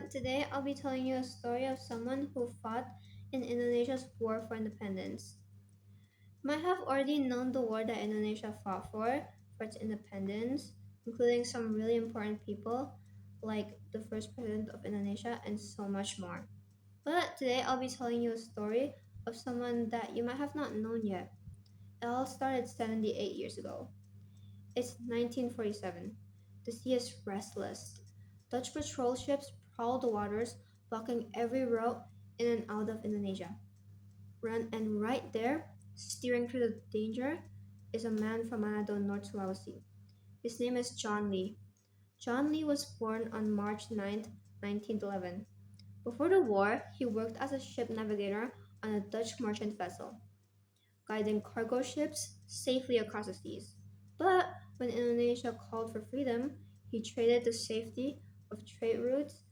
Today I'll be telling you a story of someone who fought in Indonesia's war for independence. You might have already known the war that Indonesia fought for its independence, including some really important people like the first president of Indonesia and so much more. But today I'll be telling you a story of someone that you might have not known yet. It all started 78 years ago. It's 1947. The sea is restless. Dutch patrol ships prowl the waters, blocking every route in and out of Indonesia. And right there, steering through the danger, is a man from Manado, North Sulawesi. His name is John Lee. John Lee was born on March 9th, 1911. Before the war, he worked as a ship navigator on a Dutch merchant vessel, guiding cargo ships safely across the seas. But when Indonesia called for freedom, he traded the safety of trade routes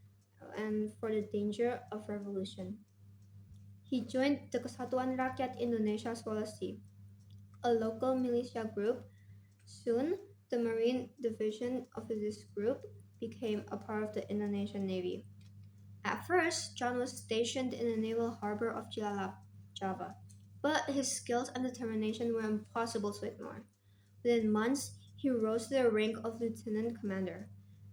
and for the danger of revolution. He joined the Kesatuan Rakyat Indonesia Sulawesi, a local militia group. Soon, the Marine division of this group became a part of the Indonesian Navy. At first, John was stationed in the naval harbor of Jilalap, Java, but his skills and determination were impossible to ignore. Within months, he rose to the rank of lieutenant commander,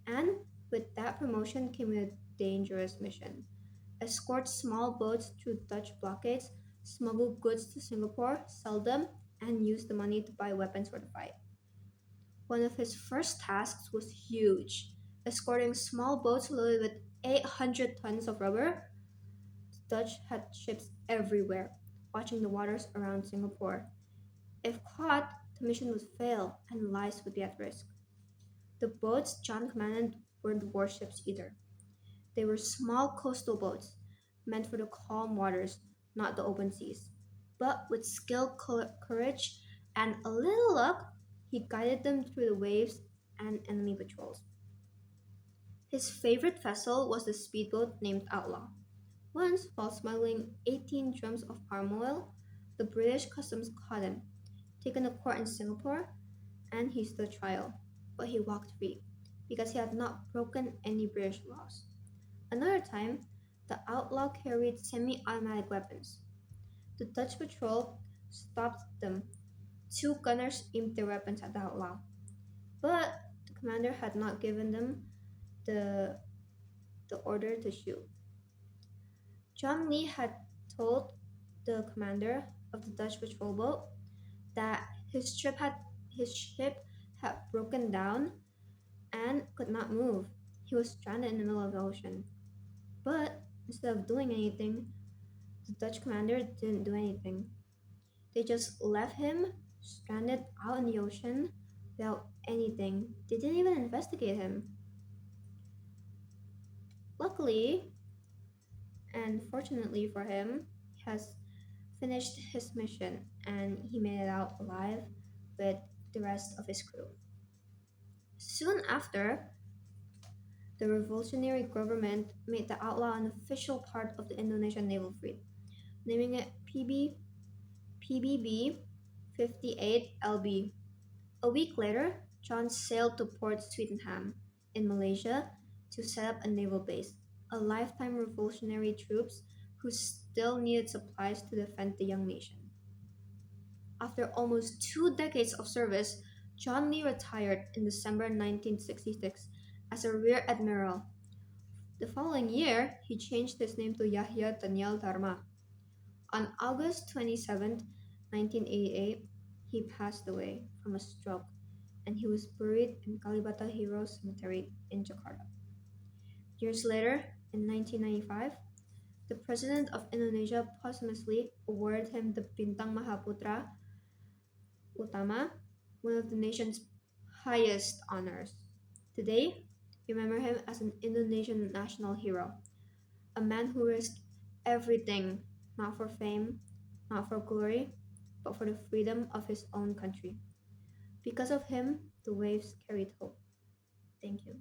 and with that promotion came a dangerous mission: escort small boats through Dutch blockades, smuggle goods to Singapore, sell them, and use the money to buy weapons for the fight. One of his first tasks was huge: escorting small boats loaded with 800 tons of rubber. The Dutch had ships everywhere, watching the waters around Singapore. If caught, the mission would fail and lives would be at risk. The boats John commanded weren't warships either. They were small coastal boats, meant for the calm waters, not the open seas. But with skill, courage, and a little luck, he guided them through the waves and enemy patrols. His favorite vessel was the speedboat named Outlaw. Once, while smuggling 18 drums of palm oil, the British customs caught him, taken to court in Singapore, and he stood trial. But he walked free because he had not broken any British laws. Another time, the outlaw carried semi automatic weapons. The Dutch patrol stopped them. Two gunners aimed their weapons at the outlaw, but the commander had not given them the, the order to shoot. John Lee had told the commander of the Dutch patrol boat that his ship had broken down and could not move. He was stranded in the middle of the ocean. But instead of doing anything, the Dutch commander didn't do anything. They just left him stranded out in the ocean without anything. They didn't even investigate him. Luckily, and fortunately for him, he has finished his mission and he made it out alive with the rest of his crew. Soon after, the revolutionary government made the outlaw an official part of the Indonesian naval fleet, naming it PBB 58 LB. A week later, John sailed to Port Swettenham in Malaysia to set up a naval base, a lifetime revolutionary troops who still needed supplies to defend the young nation. After almost 2 decades of service, John Lee retired in December 1966 as a rear admiral. The following year, he changed his name to Yahya Daniel Dharma. On August 27th, 1988, he passed away from a stroke and he was buried in Kalibata Heroes Cemetery in Jakarta. Years later, in 1995, the President of Indonesia posthumously awarded him the Bintang Mahaputra Utama, one of the nation's highest honors. Today, we remember him as an Indonesian national hero, a man who risked everything, not for fame, not for glory, but for the freedom of his own country. Because of him, the waves carried hope. Thank you.